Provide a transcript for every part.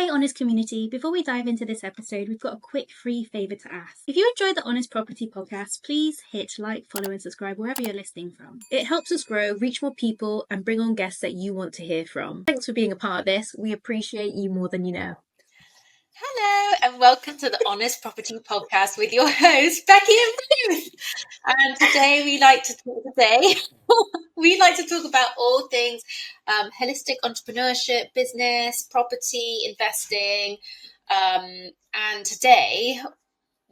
Hey Honest community, before we dive into this episode, we've got a quick free favour to ask. If you enjoyed the Honest Property podcast, please hit like, follow and subscribe wherever you're listening from. It helps us grow, reach more people and bring on guests that you want to hear from. Thanks for being a part of this. We appreciate you more than you know. Hello and welcome to the Honest Property podcast with your hosts, Becky and Ruth. And today we like to talk about all things holistic entrepreneurship, business, property, investing. And today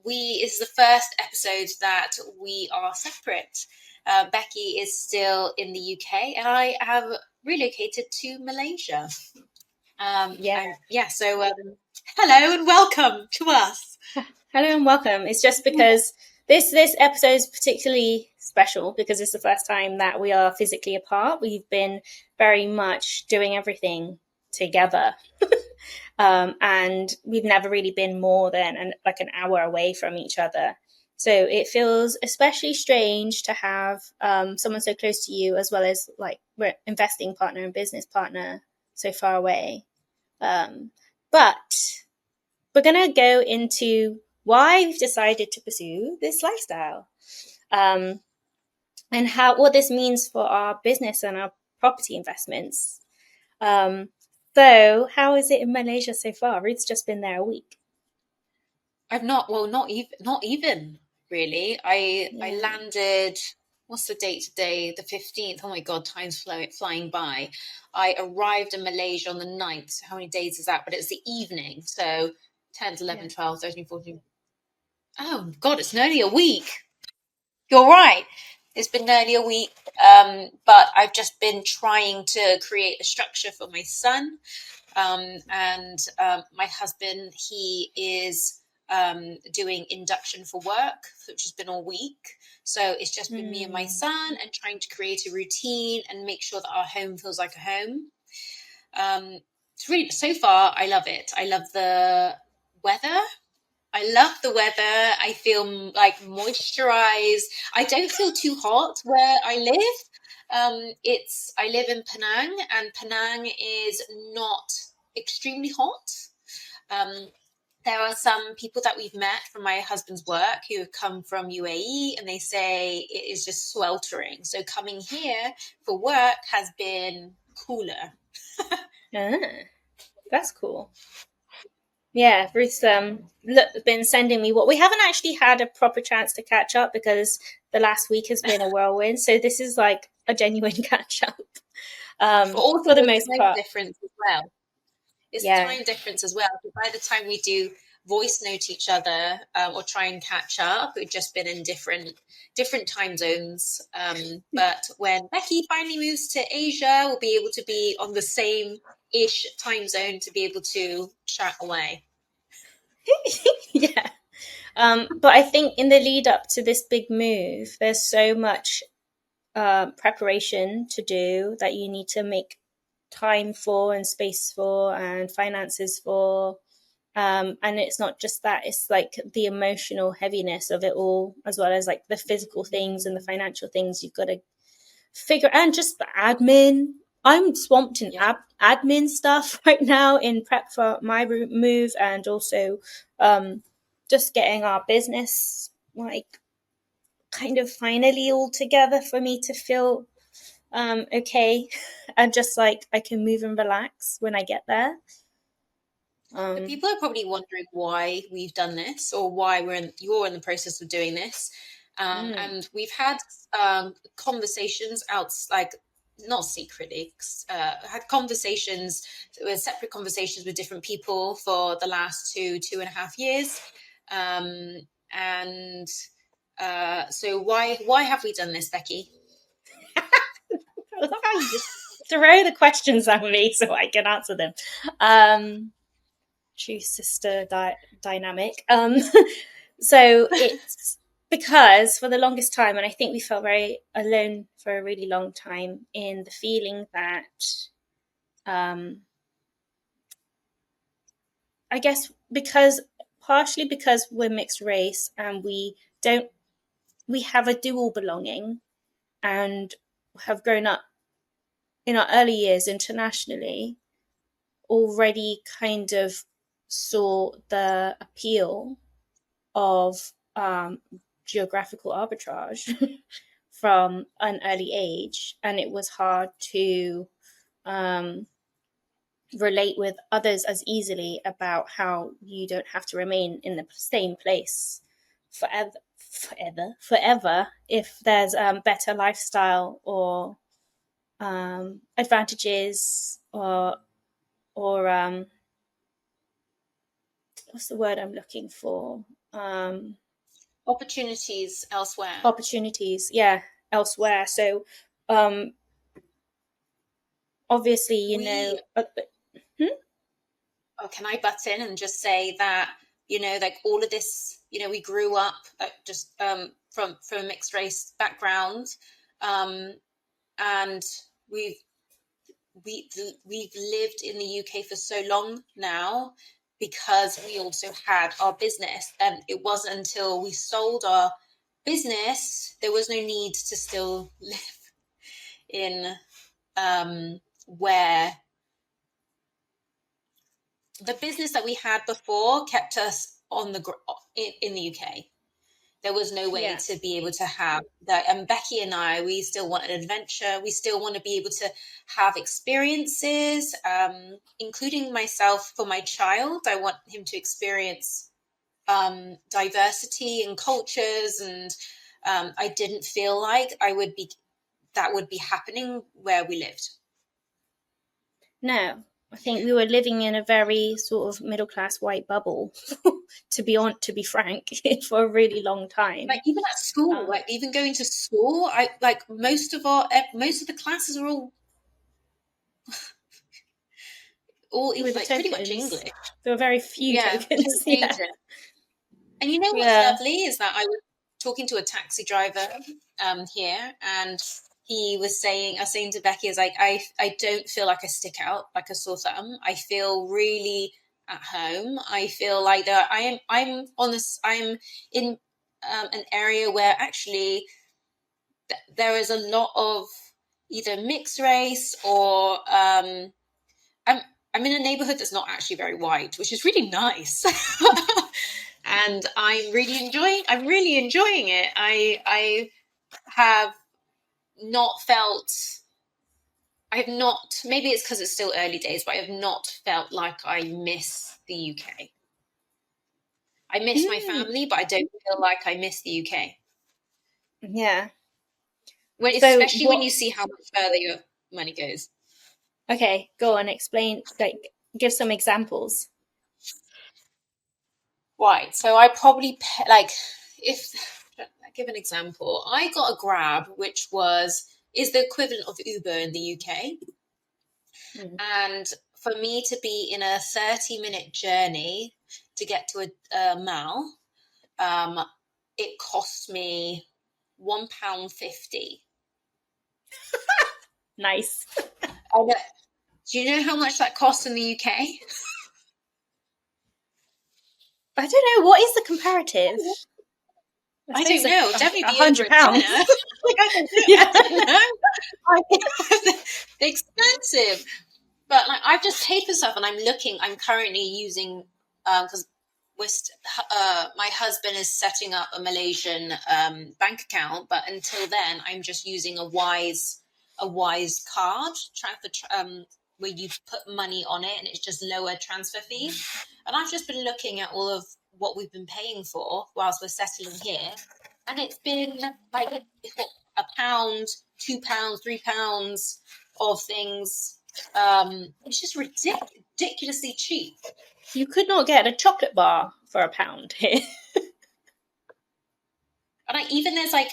is the first episode that we are separate. Becky is still in the UK and I have relocated to Malaysia. So hello and welcome to us. Hello and welcome. It's just because this episode is particularly special because it's the first time that we are physically apart. We've been very much doing everything together. And we've never really been more than an hour away from each other. So it feels especially strange to have someone so close to you, as well as like we're investing partner and business partner so far away. But we're going to go into why we've decided to pursue this lifestyle, and what this means for our business and our property investments. So how is it in Malaysia so far? Ruth's just been there a week. I've not even really. I landed, what's the date today? The 15th. Oh my God, time's flying by. I arrived in Malaysia on the 9th. So how many days is that? But it's the evening. So 10th, 11th, 12th, 13th, 14th. Oh God, it's nearly a week. You're right. It's been nearly a week. But I've just been trying to create a structure for my son. And my husband, he is doing induction for work, which has been all week. So it's just been me and my son and trying to create a routine and make sure that our home feels like a home. It's really, so far, I love it. I love the weather. I feel like moisturized. I don't feel too hot where I live. I live in Penang, and Penang is not extremely hot. There are some people that we've met from my husband's work who have come from UAE, and they say it is just sweltering. So coming here for work has been cooler. That's cool. Yeah, Ruth's been sending me we haven't actually had a proper chance to catch up because the last week has been a whirlwind. So this is like a genuine catch up. But also for the most part, difference as well. It's time difference as well. By the time we do voice note each other or try and catch up, we've just been in different time zones. But when Becky finally moves to Asia, we'll be able to be on the same-ish time zone to be able to chat away. Yeah. But I think in the lead up to this big move, there's so much preparation to do that you need to make time for and space for and finances for. And it's not just that, it's like the emotional heaviness of it all, as well as like the physical things and the financial things you've got to figure, and just the admin. I'm swamped in admin stuff right now in prep for my move, and also just getting our business like kind of finally all together for me to feel okay and just like I can move and relax when I get there. People are probably wondering why we've done this, or why you're in the process of doing this. And we've had conversations not secretly, had conversations, separate conversations with different people for the last 2.5 years. So why have we done this, Becky? I love how you just throw the questions at me so I can answer them. True sister dynamic. So it's because for the longest time, and I think we felt very alone for a really long time, in the feeling that I guess partially because we're mixed race and we have a dual belonging and have grown up in our early years internationally, already kind of saw the appeal of geographical arbitrage from an early age, and it was hard to relate with others as easily about how you don't have to remain in the same place forever if there's better lifestyle or advantages or what's the word I'm looking for? Opportunities elsewhere. Opportunities, yeah, elsewhere. So obviously, you know. Oh, can I butt in and just say that, you know, like all of this, you know, we grew up just from a mixed race background, and we've lived in the UK for so long now because we also had our business, and it wasn't until we sold our business there was no need to still live in where the business that we had before kept us on the in the UK. There was no way to be able to have that. And Becky and I, we still want an adventure. We still want to be able to have experiences, including myself for my child. I want him to experience diversity and cultures. And I didn't feel like that would be happening where we lived. No, I think we were living in a very sort of middle class white bubble, to be frank, for a really long time. Like even at school, like even going to school, I like most of the classes are all like pretty much English. There were very few tokens. Yeah. And you know what's lovely is that I was talking to a taxi driver here, and he was saying, I was saying to Becky, is like, I don't feel like I stick out like a sore thumb. I feel really at home. I feel like that I'm in an area where actually there is a lot of either mixed race or I'm in a neighborhood that's not actually very white, which is really nice. And I'm really enjoying it. I have not felt, maybe it's because it's still early days, but I have not felt like I miss the UK. I miss my family, but I don't feel like I miss the UK. Yeah. Especially when you see how much further your money goes. Okay, go on, explain, like, give some examples. Right, so I probably, I give an example, I got a Grab, which is the equivalent of Uber in the UK. And for me to be in a 30-minute journey to get to a mall, it cost me £1.50. Nice. Do you know how much that costs in the UK? I don't know. What is the comparative? I don't know. Definitely be £100. Like, I don't know. Expensive. But like, I've just paid for stuff, and I'm currently using, because my husband is setting up a Malaysian bank account, but until then, I'm just using a Wise card where you put money on it, and it's just lower transfer fees. And I've just been looking at all of what we've been paying for whilst we're settling here, and it's been like £1, £2, £3 of things. It's just ridiculously cheap. You could not get a chocolate bar for £1 here. And even there's like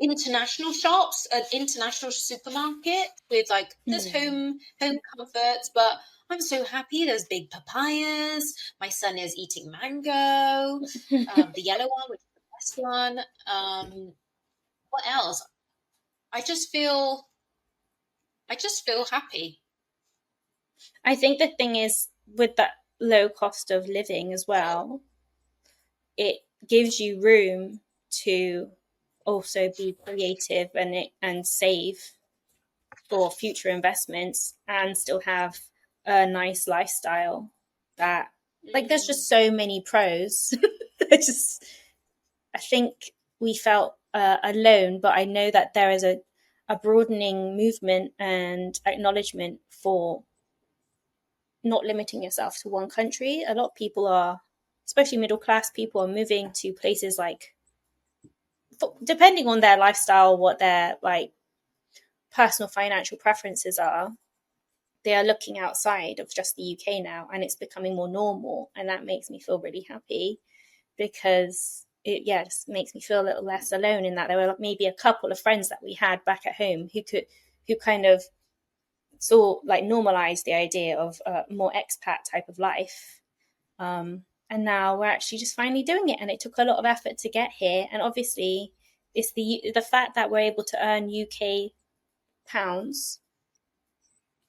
international shops, an international supermarket with like there's home comforts, but I'm so happy. There's big papayas. My son is eating mango, the yellow one, which is the best one. What else? I just feel happy. I think the thing is, with that low cost of living as well, it gives you room to also be creative and save for future investments and still have a nice lifestyle that, like, there's just so many pros. I think we felt alone, but I know that there is a broadening movement and acknowledgement for not limiting yourself to one country. A lot of people are, especially middle class people, are moving to places like, depending on their lifestyle, what their like personal financial preferences are, they are looking outside of just the UK now, and it's becoming more normal, and that makes me feel really happy, because it just makes me feel a little less alone, in that there were maybe a couple of friends that we had back at home who kind of saw, like, normalized the idea of a more expat type of life. And now we're actually just finally doing it, and it took a lot of effort to get here. And obviously, it's the fact that we're able to earn UK pounds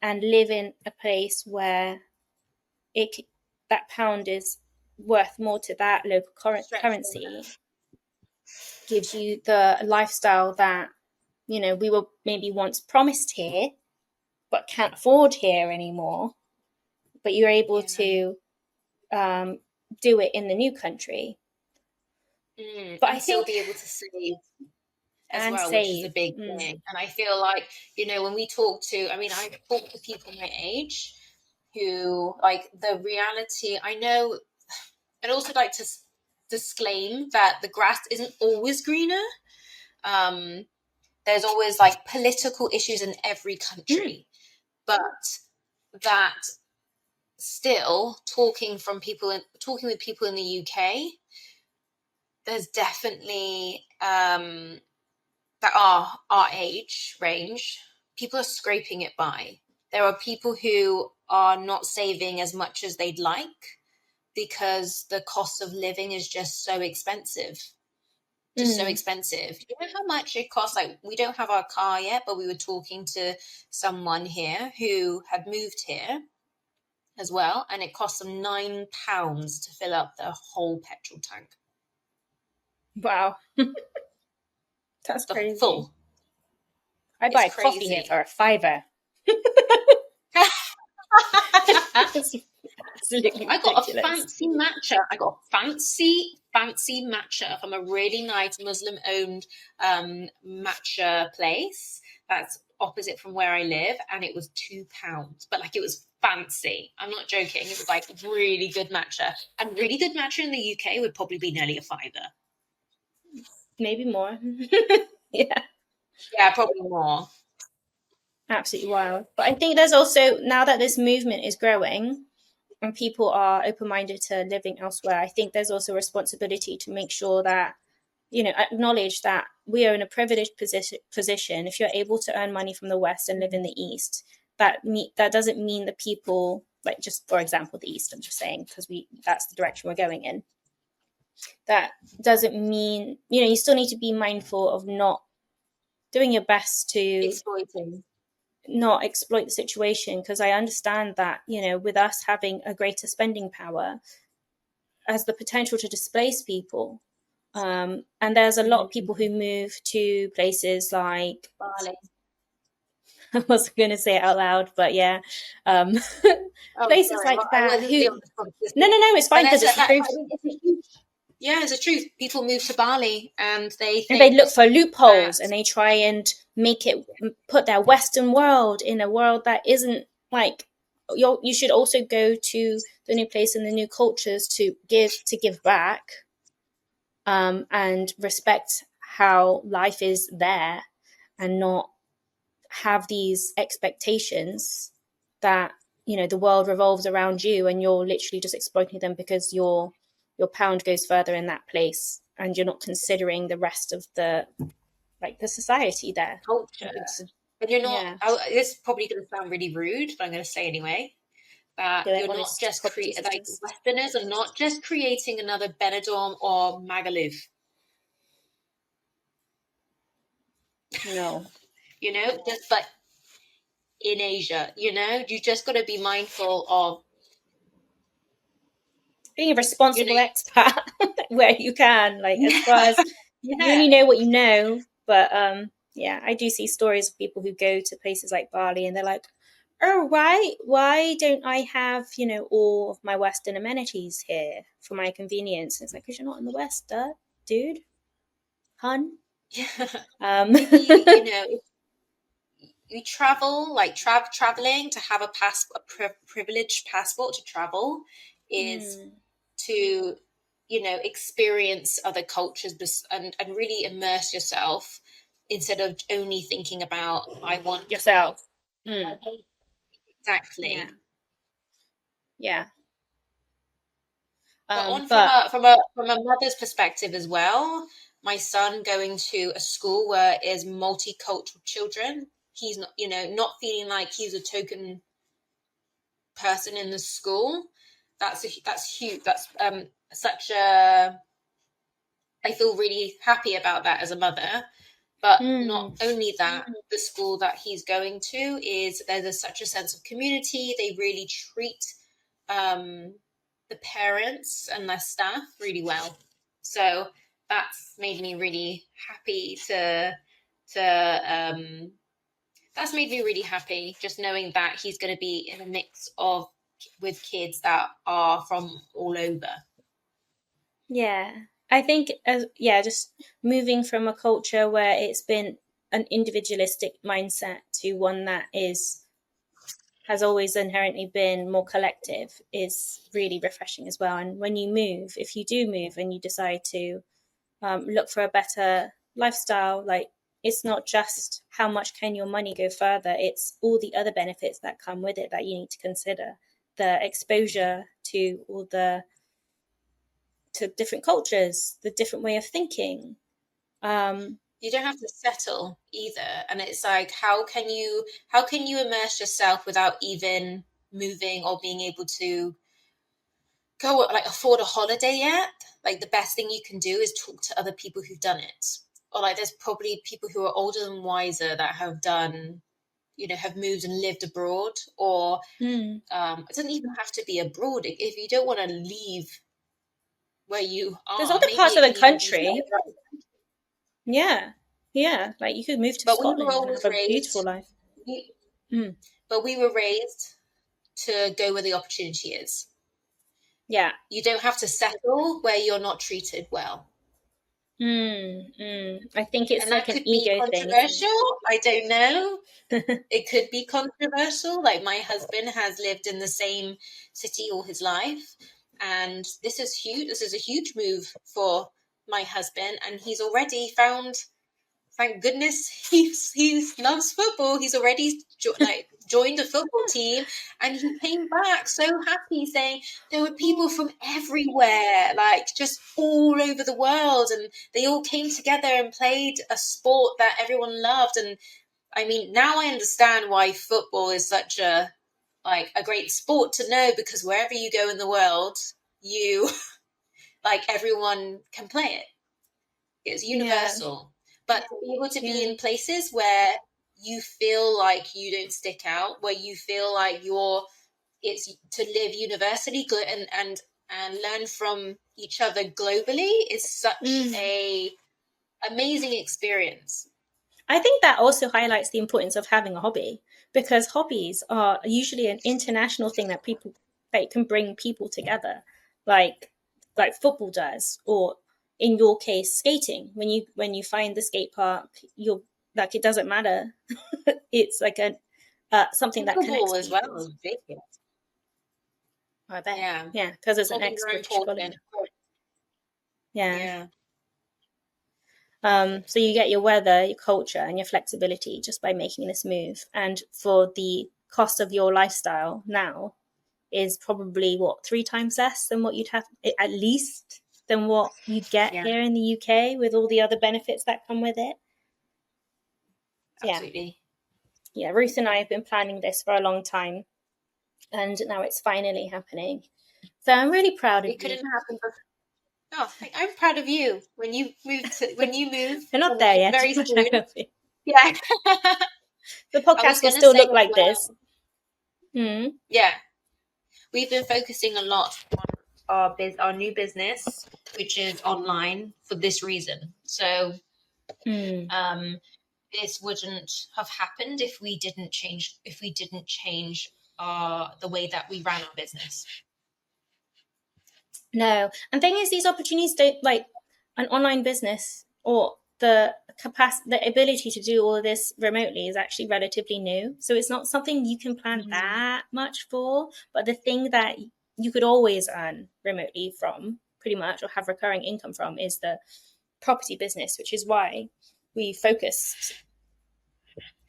and live in a place where that pound is worth more to that local currency, gives you the lifestyle that, we were maybe once promised here but can't afford here anymore, but you're able to do it in the new country. But I still be able to save as well, which is a big thing. And I feel like, when we talk to, I talk to people my age who, like, the reality, I know, I'd also like to disclaim that the grass isn't always greener. There's always, like, political issues in every country, but that still talking with people in the UK, there's definitely that are our age range, people are scraping it by. There are people who are not saving as much as they'd like because the cost of living is just so expensive. So expensive. You know how much it costs? Like, we don't have our car yet, but we were talking to someone here who had moved here as well, and it cost them £9 to fill up their whole petrol tank. Wow. That's crazy. Full. I buy coffee here for £5. I got a fancy matcha. I got a fancy matcha from a really nice Muslim-owned matcha place that's opposite from where I live, and it was £2. But, like, it was fancy. I'm not joking. It was, like, really good matcha, and really good matcha in the UK would probably be nearly £5. Maybe more. Yeah, probably more. Absolutely wild. But I think there's also, now that this movement is growing and people are open-minded to living elsewhere, I think there's also a responsibility to make sure that, acknowledge that we are in a privileged position. If you're able to earn money from the West and live in the East, that doesn't mean the people, like, just for example, the East, I'm just saying, because that's the direction we're going in. That doesn't mean, you still need to be mindful of not doing your best to not exploit the situation, because I understand that, with us having a greater spending power, has the potential to displace people. And there's a lot of people who move to places like Bali. I wasn't going to say it out loud, but yeah, places like that. No, it's fine, because it's the truth. Yeah, it's the truth. People move to Bali and they look for loopholes, and they try and put their Western world in a world that isn't, like, you should also go to the new place and the new cultures to give back, and respect how life is there, and not have these expectations that, the world revolves around you and you're literally just exploiting them because your pound goes further in that place, and you're not considering the rest of the society there. Culture. And you're not, this is probably going to sound really rude, but I'm going to say anyway, that you're not just Westerners are not just creating another Benidorm or Magaluf. No. Just like in Asia, you just got to be mindful of being a responsible expat where you can, as far as you only know what you know. But I do see stories of people who go to places like Bali and they're like, oh, why don't I have, all of my Western amenities here for my convenience? And it's like, because you're not in the West, dude, hun. Maybe, if you travel, like traveling, to have a privileged passport to travel is to, experience other cultures and really immerse yourself instead of only thinking about, I want yourself. Exactly. Yeah. But from a mother's perspective as well, my son going to a school where is multicultural children, he's not, not feeling like he's a token person in the school. That's huge. That's such a. I feel really happy about that as a mother. But not only that, the school that he's going to is there's such a sense of community. They really treat the parents and their staff really well. So that's made me really happy that's made me really happy, just knowing that he's going to be in a mix of with kids that are from all over. Yeah. I think just moving from a culture where it's been an individualistic mindset to one that has always inherently been more collective is really refreshing as well. And when you move, if you do move and you decide to look for a better lifestyle, like, it's not just how much can your money go further, it's all the other benefits that come with it that you need to consider. The exposure to different cultures, the different way of thinking. You don't have to settle either, and it's like, how can you immerse yourself without even moving or being able to go, like, afford a holiday yet? Like, the best thing you can do is talk to other people who've done it, or like there's probably people who are older and wiser that have done, have moved and lived abroad, or it doesn't even have to be abroad. If you don't want to leave where you there's are, other maybe parts it of the can even be country. Yeah, like you could move to but we were Scotland and always have a beautiful raised life. but we were raised to go where the opportunity is. Yeah. You don't have to settle where you're not treated well. I think it's And like that an could be ego thing, isn't controversial. I don't know. it? It could be controversial. Like, my husband has lived in the same city all his life, and this is huge. This is a huge move for my husband, and he's already found. Thank goodness he loves football. He's already joined a football team, and he came back so happy, saying there were people from everywhere, like just all over the world, and they all came together and played a sport that everyone loved. And I mean, now I understand why football is such a great sport to know, because wherever you go in the world, you everyone can play it. It's universal. But to be able to be in places where you feel like you don't stick out, where you feel like it's to live universally and learn from each other globally is such a amazing experience. I think that also highlights the importance of having a hobby, because hobbies are usually an international thing that people can bring people together, like football does, or in your case, skating. When you find the skate park, you're like, it doesn't matter. It's like something that connects Pickleball as people. well is big. I bet. Yeah, Yeah, because it's an hobbies are ex-British important. colony. Yeah. Yeah. So you get your weather, your culture, and your flexibility just by making this move. And for the cost of your lifestyle now is probably what, 3 times less than what you'd have, at least, than what you'd get here in the UK with all the other benefits that come with it. Absolutely. Yeah, Ruth and I have been planning this for a long time, and now it's finally happening. So I'm really proud of you. It couldn't happen before. Oh, I'm proud of you when you move. We're not there yet. Very soon. Yeah. The podcast will still look like this. Yeah. We've been focusing a lot on our new business, which is online, for this reason. So this wouldn't have happened if we didn't change the way that we ran our business. No. And thing is, these opportunities don't, like an online business or the capacity, the ability to do all of this remotely is actually relatively new. So it's not something you can plan that much for. But the thing that you could always earn remotely from, pretty much, or have recurring income from, is the property business, which is why we focused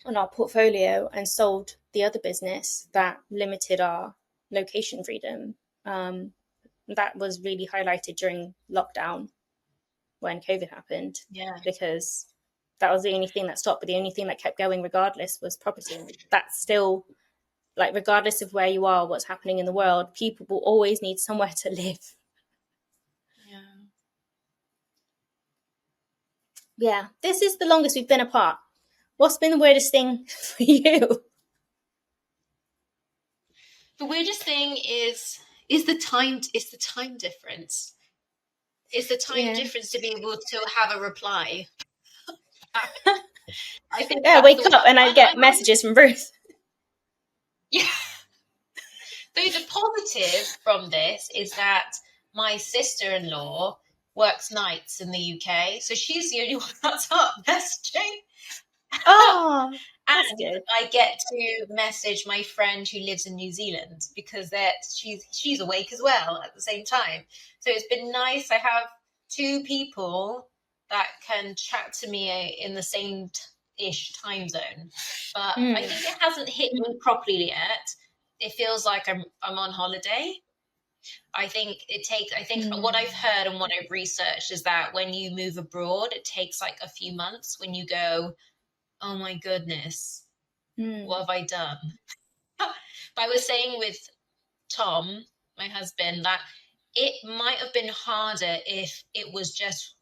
on our portfolio and sold the other business that limited our location freedom. That was really highlighted during lockdown when COVID happened. Yeah. Because that was the only thing that stopped, but the only thing that kept going regardless was property. That's still, like, regardless of where you are, what's happening in the world, people will always need somewhere to live. Yeah. This is the longest we've been apart. What's been the weirdest thing for you? The weirdest thing is the time difference. It's the time difference to be able to have a reply. I think wake up and I get messages from Ruth. Yeah. So the positive from this is that my sister-in-law works nights in the UK, so she's the only one that's up messaging. Oh, that's good. I get to message my friend who lives in New Zealand because she's awake as well at the same time. So it's been nice. I have two people that can chat to me in the same ish time zone, but I think it hasn't hit me properly yet. It feels like I'm on holiday. I think what I've heard and what I've researched is that when you move abroad, it takes like a few months when you go, oh my goodness, what have I done? But I was saying with Tom, my husband, that it might have been harder if it was just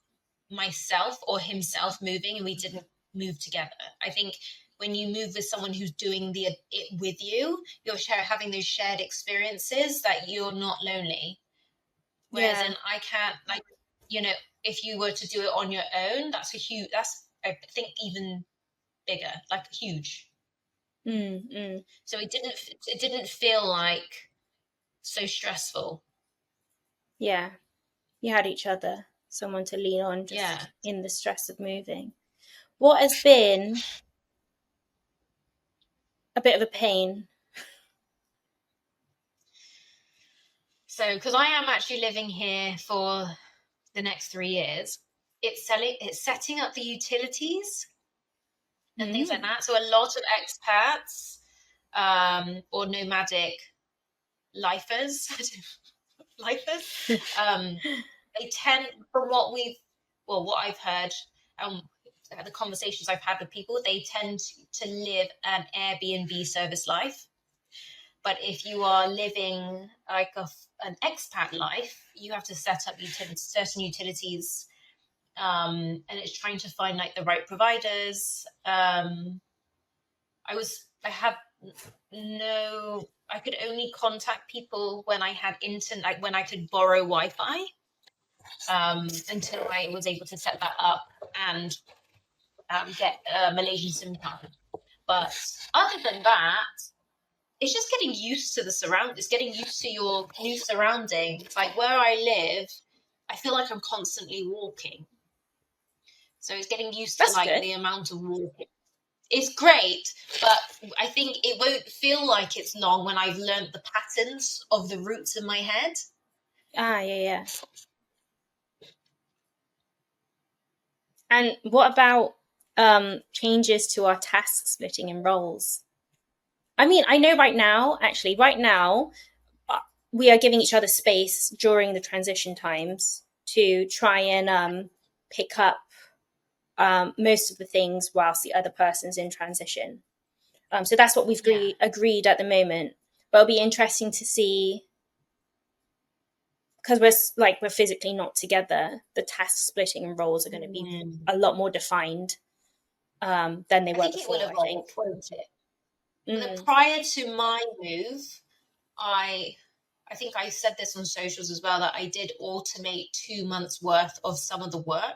myself or himself moving and we didn't move together. I think when you move with someone who's doing it with you, you're having those shared experiences that you're not lonely. Whereas then I can't, like, if you were to do it on your own, that's I think even bigger, like huge. So it didn't feel like so stressful. Yeah, you had each other, someone to lean on just in the stress of moving. What has been a bit of a pain? So, because I am actually living here for the next 3 years, it's setting up the utilities and things like that. So a lot of expats or nomadic lifers, they tend, from what I've heard, the conversations I've had with people, they tend to live an Airbnb service life. But if you are living like an expat life, you have to set up certain utilities, and it's trying to find like the right providers. I could only contact people when I had internet, like when I could borrow Wi-Fi, until I was able to set that up and get a Malaysian SIM card. But other than that, it's just getting used to the surroundings, getting used to your new surroundings. Like where I live, I feel like I'm constantly walking. So it's getting used to the amount of walking. It's great, but I think it won't feel like it's long when I've learned the patterns of the routes in my head. Yeah. And what about changes to our task splitting and roles? I mean, I know right now, we are giving each other space during the transition times to try and pick up most of the things whilst the other person's in transition. So that's what we've agreed at the moment. But it'll be interesting to see, because we're physically not together, the task splitting and roles are going to be a lot more defined than they were before. I think. Won't it? Prior to my move, I think I said this on socials as well, that I did automate 2 months worth of some of the work,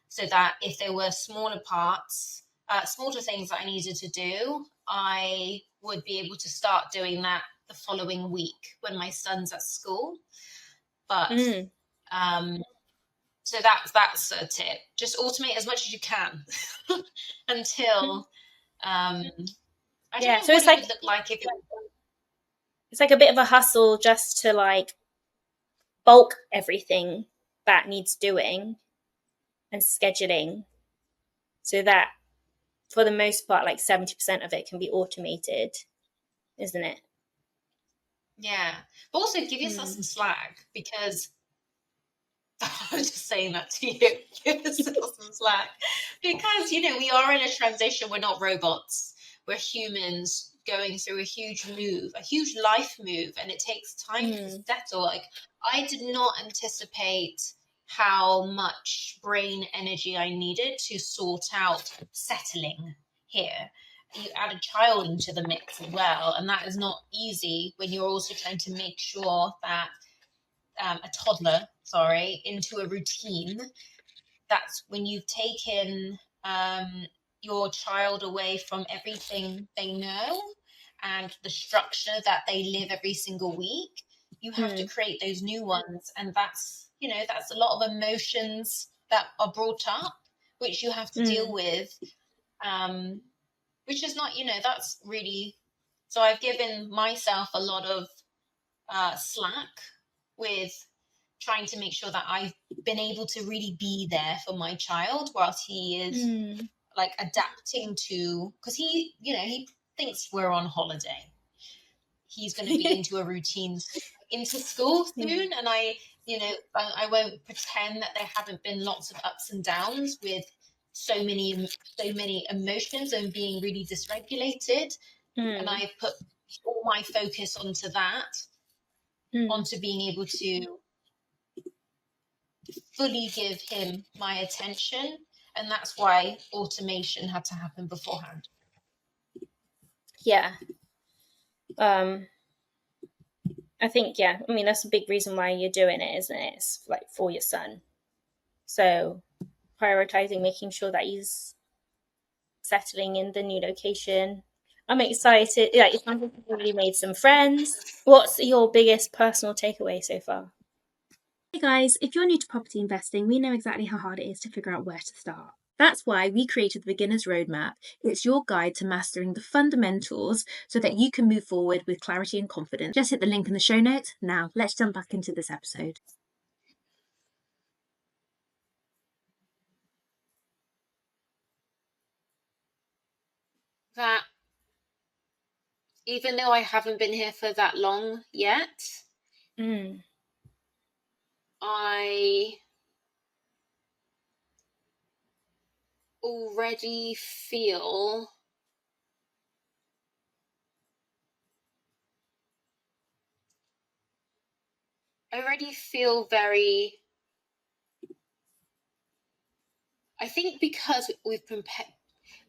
so that if there were smaller parts, smaller things that I needed to do, I would be able to start doing that the following week when my son's at school. But so that's a tip. Just automate as much as you can until I don't know So what it's it like would look like if it's like a bit of a hustle just to like bulk everything that needs doing and scheduling, so that for the most part, like 70% of it can be automated, isn't it? yeah. But also give yourself some slack, because I'm just saying that to you. Give yourself some slack, because we are in a transition. We're not robots. We're humans going through a huge move, a huge life move, and it takes time to settle. Like, I did not anticipate how much brain energy I needed to sort out settling here. You add a child into the mix as well, and that is not easy when you're also trying to make sure that a toddler, into a routine. That's when you've taken your child away from everything they know and the structure that they live every single week. You have to create those new ones, and that's a lot of emotions that are brought up, which you have to deal with, which is not, that's really. So I've given myself a lot of slack with trying to make sure that I've been able to really be there for my child whilst he is like adapting to, because he thinks we're on holiday. He's going to be into a routine, into school soon, and I won't pretend that there haven't been lots of ups and downs with so many emotions and being really dysregulated, and I put all my focus onto that, onto being able to fully give him my attention, and that's why automation had to happen beforehand. Yeah. I think, I mean, that's a big reason why you're doing it, isn't it? It's like for your son. So prioritizing making sure that he's settling in the new location. I'm excited. Yeah, it sounds like you've already made some friends. What's your biggest personal takeaway so far? Hey guys, if you're new to property investing, we know exactly how hard it is to figure out where to start. That's why we created the Beginner's Roadmap. It's your guide to mastering the fundamentals so that you can move forward with clarity and confidence. Just hit the link in the show notes. Now, let's jump back into this episode. That even though I haven't been here for that long yet, I already feel very, I think because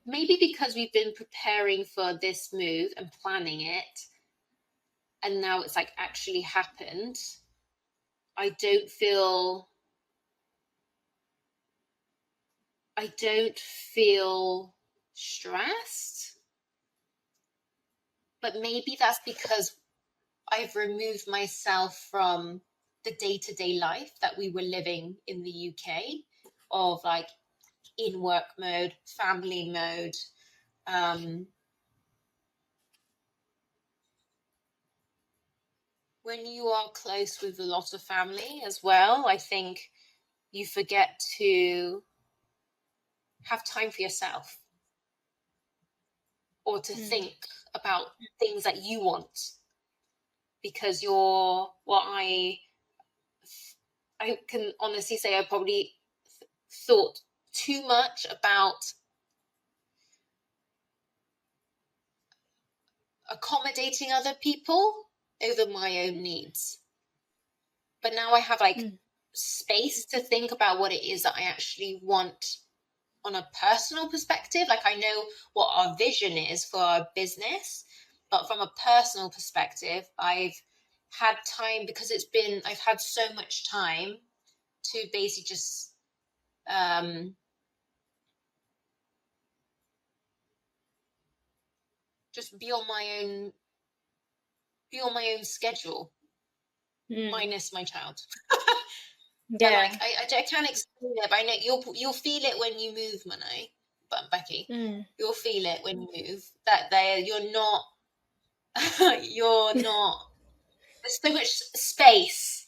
because we've been preparing for this move and planning it, and now it's like actually happened, I don't feel stressed. But maybe that's because I've removed myself from the day-to-day life that we were living in the UK, of like in work mode, family mode. When you are close with a lot of family as well, I think you forget to have time for yourself, or to think about things that you want, because I can honestly say I probably thought too much about accommodating other people over my own needs. But now I have space to think about what it is that I actually want on a personal perspective. Like, I know what our vision is for our business, but from a personal perspective, I've had time, because I've had so much time to basically just just be on my own schedule, minus my child. Yeah. But like I can't explain it, but I know you'll feel it when you move, Monet. But Becky, you'll feel it when you move that you're not there's so much space.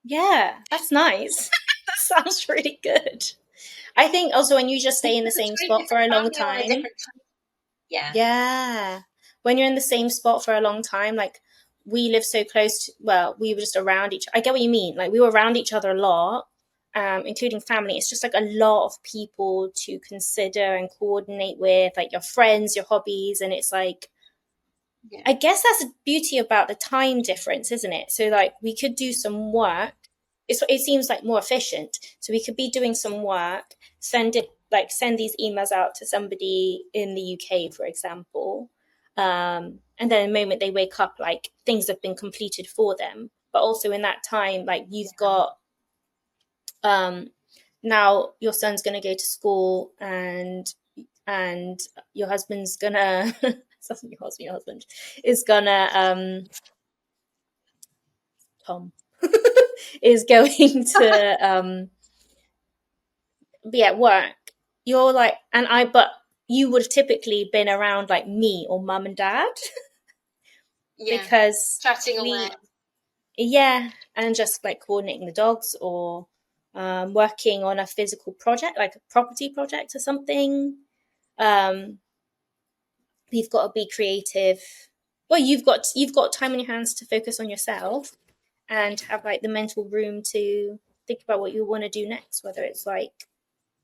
Yeah, that's nice. That sounds really good. I think also when you just stay in the same spot for a long time. Yeah. When you're in the same spot for a long time, like we live so close to, well, we were just around I get what you mean. Like we were around each other a lot, including family. It's just like a lot of people to consider and coordinate with, like your friends, your hobbies. And it's like, I guess that's the beauty about the time difference, isn't it? So like we could do some work. It seems like more efficient. So we could be doing some work, send these emails out to somebody in the UK, for example. And then the moment they wake up, like things have been completed for them. But also in that time, like you've got, now your son's going to go to school and your husband's gonna your husband is gonna Tom is going to be at work. You're like, but you would have typically been around like me or mum and dad. Because chatting away. Yeah, and just like coordinating the dogs or working on a physical project, like a property project or something. You've got to be creative. Well, you've got time on your hands to focus on yourself and have like the mental room to think about what you want to do next, whether it's like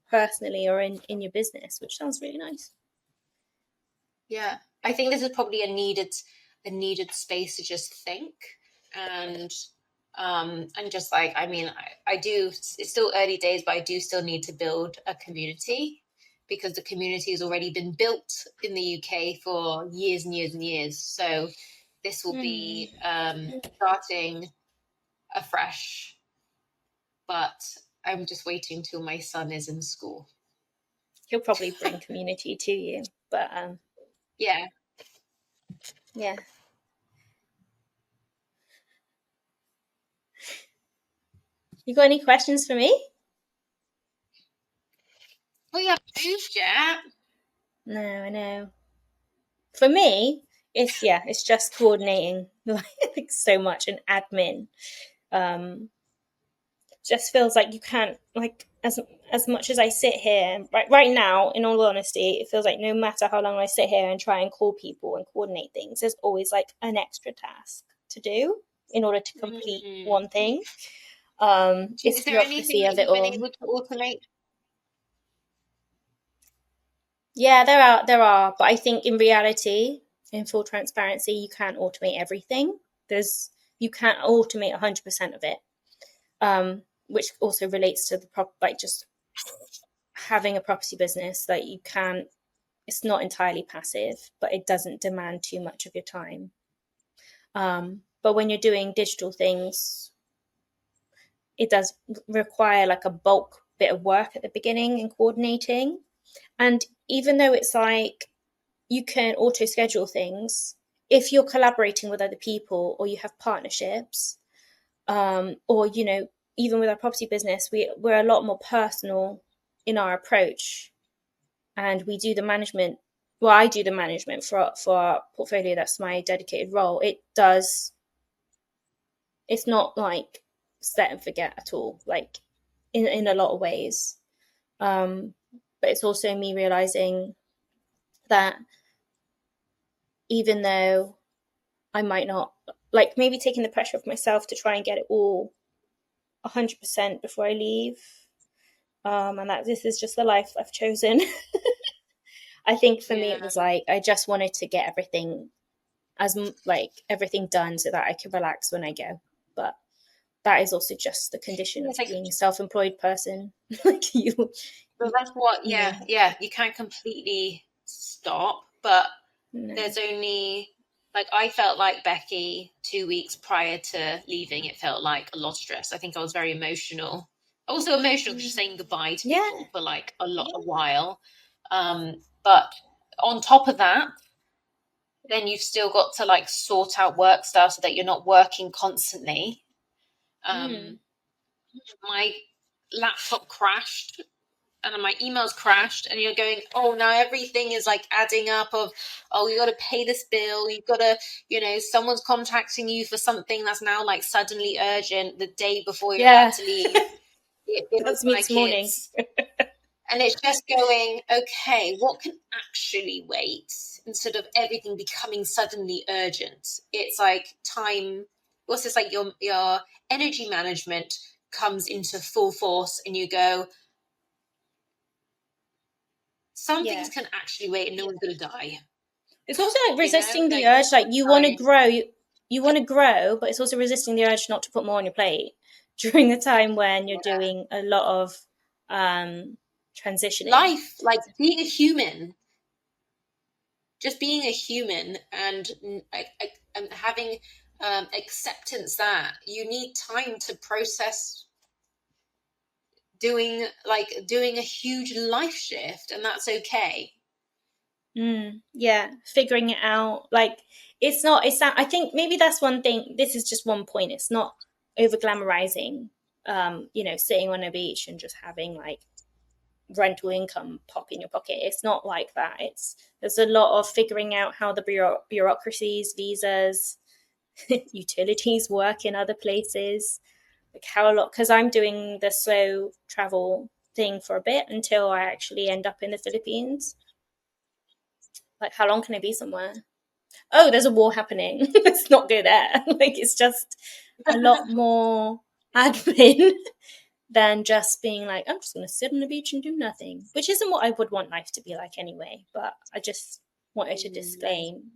personally or in your business, which sounds really nice. Yeah, I think this is probably a needed space to just think and just like, I mean, I do, it's still early days, but I do still need to build a community because the community has already been built in the UK for years and years and years. So this will be starting afresh, but I'm just waiting till my son is in school. He'll probably bring community to you, but yeah. You got any questions for me? Oh yeah, moved yet? No, I know. For me, it's just coordinating like so much and admin. Just feels like you can't, like, as much as I sit here right now, in all honesty, it feels like no matter how long I sit here and try and call people and coordinate things, there's always like an extra task to do in order to complete one thing. It's bureaucracy of it all. Been able to automate? Yeah, there are, but I think in reality, in full transparency, you can't automate everything. You can't automate 100% of it, which also relates to just having a property business. Like you can't, it's not entirely passive, but it doesn't demand too much of your time. But when you're doing digital things, it does require like a bulk bit of work at the beginning in coordinating. And even though it's like you can auto schedule things, if you're collaborating with other people or you have partnerships, or, you know, even with our property business, we're a lot more personal in our approach, and we do the management. Well, I do the management for our portfolio. That's my dedicated role. It's not like set and forget at all, like in a lot of ways. But it's also me realizing that even though I might not, like, maybe taking the pressure off myself to try and get it all 100% before I leave, and that this is just the life I've chosen. I think for me it was like I just wanted to get everything everything done so that I could relax when I go. But that is also just the condition of being a self-employed person. Like you. So that's what, you can't completely stop, but there's only, like, I felt like Becky 2 weeks prior to leaving, it felt like a lot of stress. I think I was very emotional. Also emotional just saying goodbye to people for like a while. But on top of that, then you've still got to like sort out work stuff so that you're not working constantly. My laptop crashed and my emails crashed, and you're going, oh, now everything is like adding up of, oh, you got to pay this bill, you've got to, someone's contacting you for something that's now like suddenly urgent the day before you're about to leave. It feels That's me like this morning. and it's just going, okay, what can actually wait instead of everything becoming suddenly urgent? It's like time, what's this, like your energy management comes into full force, and you go, some things can actually wait and no one's going to die. It's also like resisting the urge, like you want to grow, you want to grow, but it's also resisting the urge not to put more on your plate during the time when you're doing a lot of transitioning. Life, like being a human, just being a human and having acceptance that you need time to process doing a huge life shift, and that's okay. Yeah, figuring it out. Like it's I think maybe that's one thing. This is just one point. It's not over glamorizing, sitting on a beach and just having like rental income pop in your pocket. It's not like that. There's a lot of figuring out how the bureaucracies, visas, utilities work in other places. Like how a lot, because I'm doing the slow travel thing for a bit until I actually end up in the Philippines. Like, how long can I be somewhere? Oh, there's a war happening. Let's not go there. Like, it's just a lot more admin than just being like, I'm just going to sit on the beach and do nothing, which isn't what I would want life to be like anyway. But I just wanted to disclaim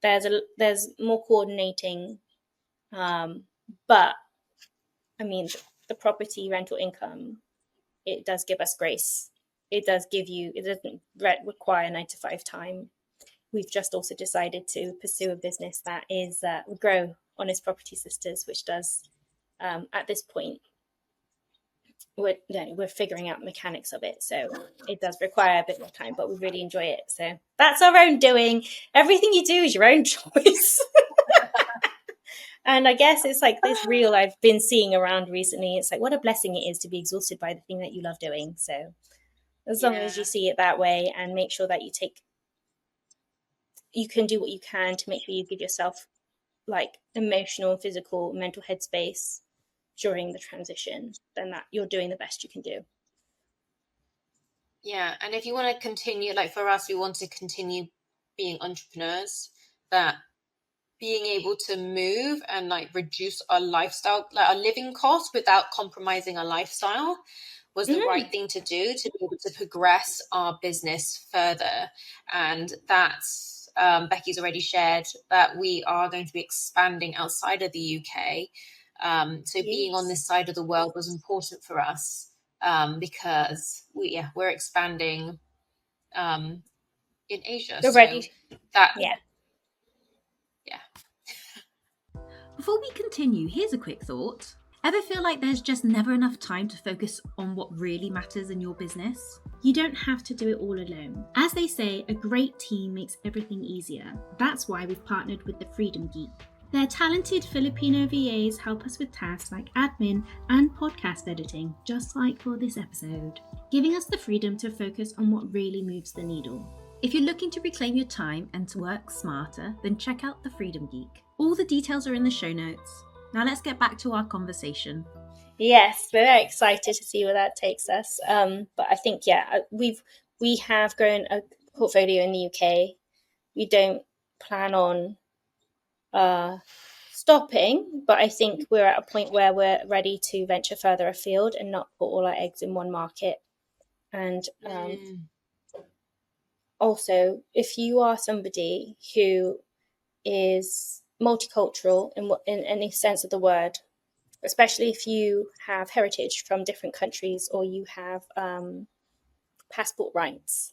there's more coordinating. But I mean, the property rental income, it does give us grace. It doesn't require 9 to 5 time. We've just also decided to pursue a business that is grow Honest Property Sisters, which does at this point we're figuring out mechanics of it, so it does require a bit more time, but we really enjoy it. So that's our own doing. Everything you do is your own choice. And I guess it's like this reel I've been seeing around recently. It's like what a blessing it is to be exhausted by the thing that you love doing. So as long as you see it that way and make sure that you can do what you can to make sure you give yourself like emotional, physical, mental headspace during the transition, then that you're doing the best you can do. Yeah, and if you want to continue, like for us, we want to continue being entrepreneurs, that being able to move and like reduce our lifestyle, like our living costs without compromising our lifestyle was the right thing to do to be able to progress our business further. And that's Becky's already shared that we are going to be expanding outside of the UK. So being on this side of the world was important for us because we're expanding in Asia. You're ready. Yeah. Before we continue, here's a quick thought. Ever feel like there's just never enough time to focus on what really matters in your business? You don't have to do it all alone. As they say, a great team makes everything easier. That's why we've partnered with the Freedom Geek. Their talented Filipino VAs help us with tasks like admin and podcast editing, just like for this episode, giving us the freedom to focus on what really moves the needle. If you're looking to reclaim your time and to work smarter, then check out the Freedom Geek. All the details are in the show notes. Now let's get back to our conversation. Yes, we're very excited to see where that takes us. But I think, we have grown a portfolio in the UK. We don't plan on stopping, but I think we're at a point where we're ready to venture further afield and not put all our eggs in one market. And also, if you are somebody who is multicultural in any sense of the word, especially if you have heritage from different countries or you have passport rights,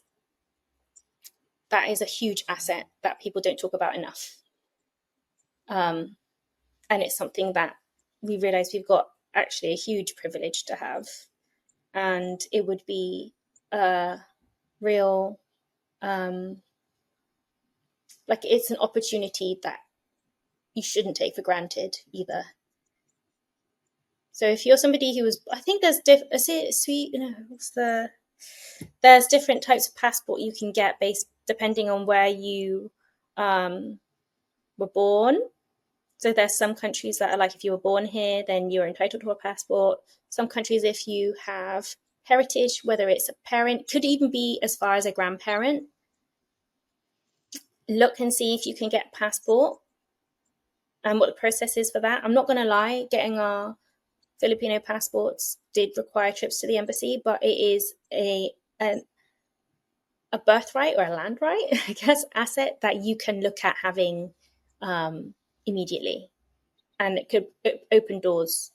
that is a huge asset that people don't talk about enough. And it's something that we realize we've got actually a huge privilege to have. And it would be a real like it's an opportunity that you shouldn't take for granted either. So if you're somebody who was, I think there's there's different types of passport you can get based depending on where you were born. So there's some countries that are like, if you were born here, then you're entitled to a passport. Some countries, if you have heritage, whether it's a parent, could even be as far as a grandparent, look and see if you can get a passport and what the process is for that. I'm not going to lie, getting our Filipino passports did require trips to the embassy, but it is a birthright or a land right, I guess, asset that you can look at having immediately. And it could open doors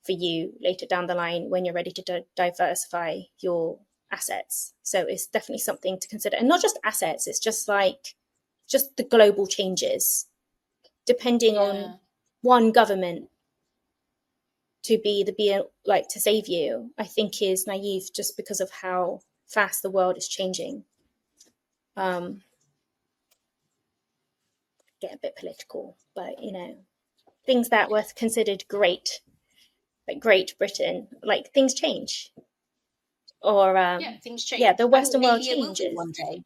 for you later down the line when you're ready to diversify your assets. So it's definitely something to consider. And not just assets, it's just the global changes, depending on one government to to save you, I think is naive just because of how fast the world is changing. Get a bit political, but things that were considered great, like Great Britain, like things change. Or things change. Yeah, the Western world changes one day.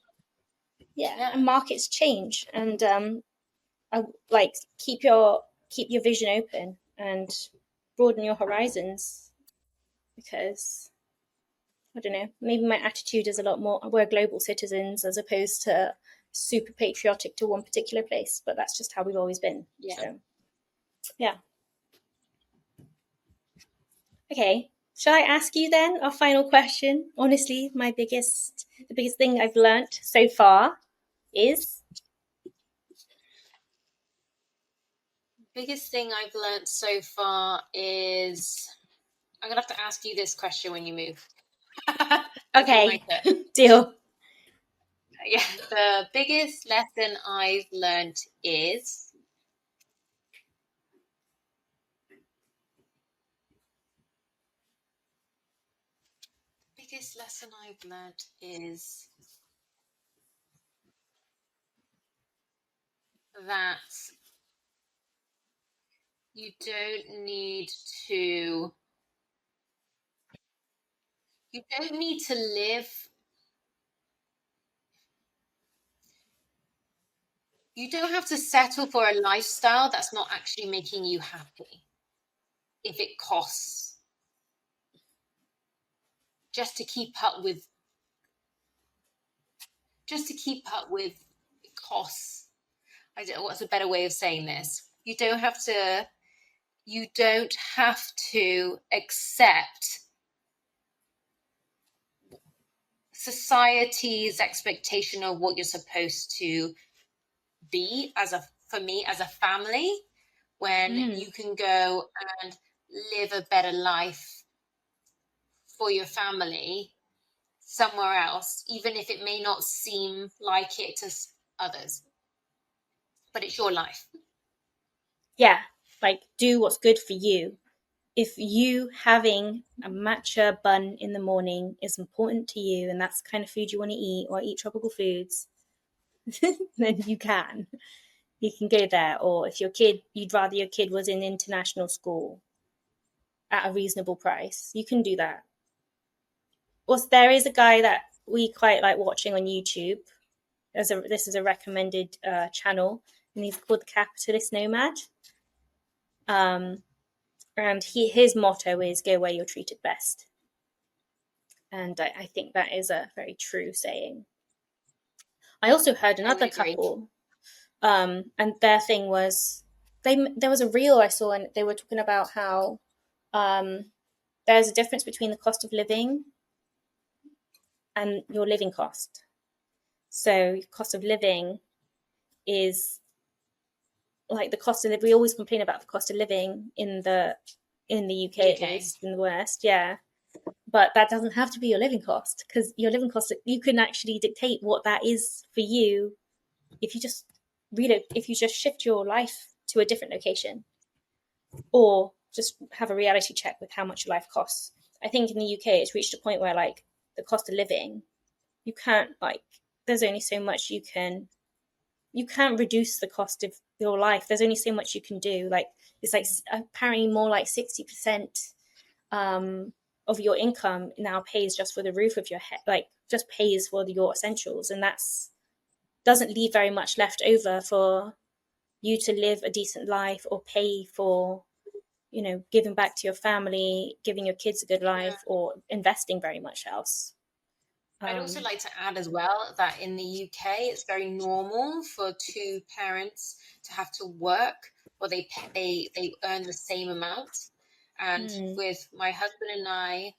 Yeah, and markets change, and I like keep your vision open and broaden your horizons, because I don't know, maybe my attitude is a lot more, we're global citizens as opposed to super patriotic to one particular place, but that's just how we've always been. So, yeah. Okay, shall I ask you then our final question? Honestly, the biggest thing I've learnt so far is? Biggest thing I've learnt so far is, I'm going to have to ask you this question when you move. Okay, deal. Yeah, the biggest lesson I've learnt is that you don't need to live. You don't have to settle for a lifestyle that's not actually making you happy if it costs, just to keep up with costs. I don't know what's a better way of saying this. You don't have to accept society's expectation of what you're supposed to be for me as a family, when you can go and live a better life for your family somewhere else, even if it may not seem like it to others, but it's your life. Yeah, like do what's good for you. If you having a matcha bun in the morning is important to you and that's the kind of food you want to eat, or eat tropical foods, then you can go there. Or if you'd rather your kid was in international school at a reasonable price, you can do that. There is a guy that we quite like watching on YouTube. This is a recommended channel, and he's called The Capitalist Nomad. And his motto is "Go where you're treated best." And I think that is a very true saying. I also heard another couple, and their thing was, there was a reel I saw, and they were talking about how there's a difference between the cost of living and your living cost. So cost of living is like the cost of living. We always complain about the cost of living in the UK. At least in the West, yeah. But that doesn't have to be your living cost, because your living cost, you can actually dictate what that is for you if you just shift your life to a different location, or just have a reality check with how much your life costs. I think in the UK it's reached a point where like the cost of living, you can't, like, there's only so much you can you can't reduce the cost of your life. There's only so much you can do. Like, it's like apparently more like 60% of your income now pays just for the roof of your head, like just pays for your essentials, and that's doesn't leave very much left over for you to live a decent life or pay for, you know, giving back to your family, giving your kids a good life, or investing very much else. I'd also like to add as well that in the UK, it's very normal for two parents to have to work, or they earn the same amount. And with my husband and I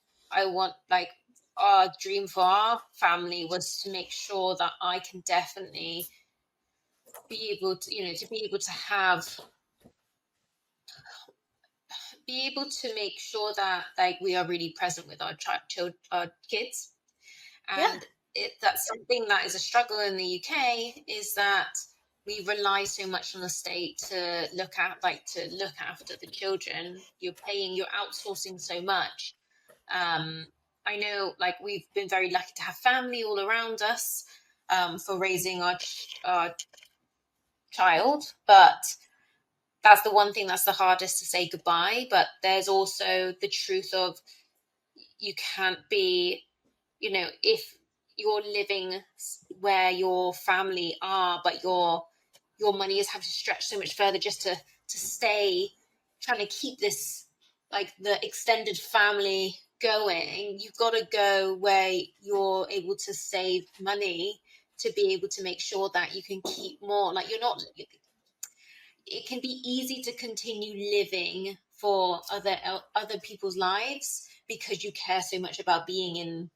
want, like, our dream for our family was to make sure that I can definitely be able to, be able to make sure that, like, we are really present with our our kids. And that's something that is a struggle in the UK, is that we rely so much on the state to look after the children. You're outsourcing so much. I know, like, we've been very lucky to have family all around us for raising our child, but that's the one thing that's the hardest to say goodbye. But there's also the truth of, you can't be, if you're living where your family are, but your money is having to stretch so much further just to stay, trying to keep this, like, the extended family going. You've got to go where you're able to save money to be able to make sure that you can keep more. Like, it can be easy to continue living for other people's lives because you care so much about being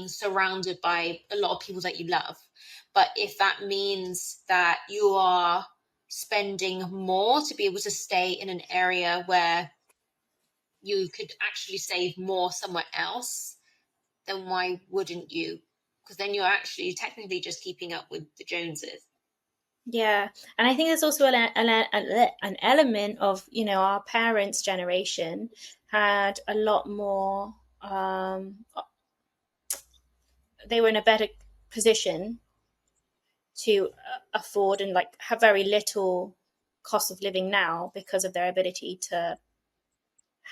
surrounded by a lot of people that you love. But if that means that you are spending more to be able to stay in an area where you could actually save more somewhere else, then why wouldn't you? Because then you're actually technically just keeping up with the Joneses. Yeah, and I think there's also an element of, you know, our parents' generation had a lot more. They were in a better position to afford and like have very little cost of living now because of their ability to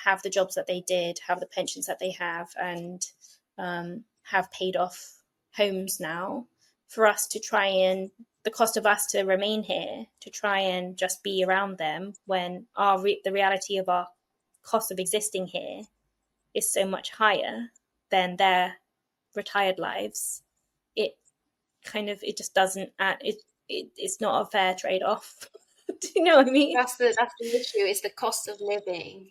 have the jobs that they did, have the pensions that they have, and have paid off homes now. For us to try and the cost of us to remain here, to try and just be around them when the reality of our cost of existing here is so much higher than their retired lives, it just doesn't it's not a fair trade-off. Do you know what I mean? That's the issue. It's the cost of living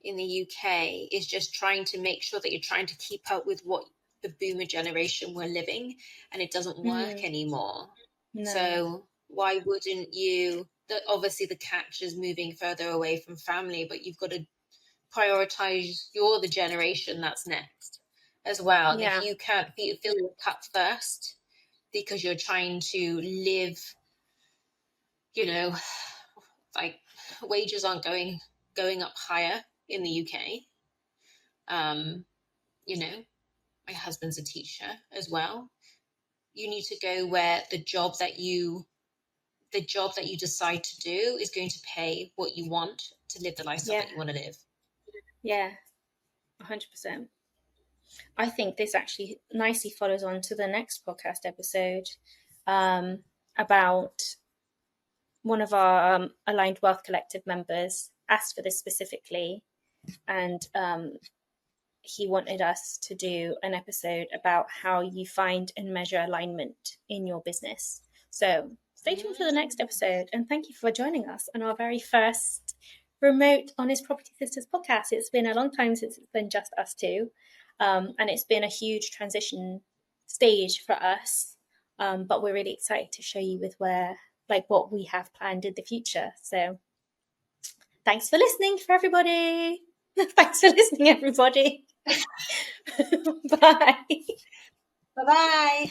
in the UK is just trying to make sure that you're trying to keep up with what the boomer generation were living, and it doesn't work anymore. No. So why wouldn't you? Obviously, the catch is moving further away from family, but you've got to prioritize. You're the generation that's next as well. And if you can't fill your cup first because you're trying to live, like, wages aren't going up higher in the UK. My husband's a teacher as well. You need to go where the job that you decide to do is going to pay what you want to live the lifestyle that you want to live. Yeah, 100%. I think this actually nicely follows on to the next podcast episode about one of our Aligned Wealth Collective members asked for this specifically, and he wanted us to do an episode about how you find and measure alignment in your business. So stay tuned for the next episode, and thank you for joining us on our very first remote Honest Property Sisters podcast. It's been a long time since it's been just us two, and it's been a huge transition stage for us, but we're really excited to show you with what we have planned in the future. So thanks for listening, for everybody. Thanks for listening, everybody. Bye. Bye-bye.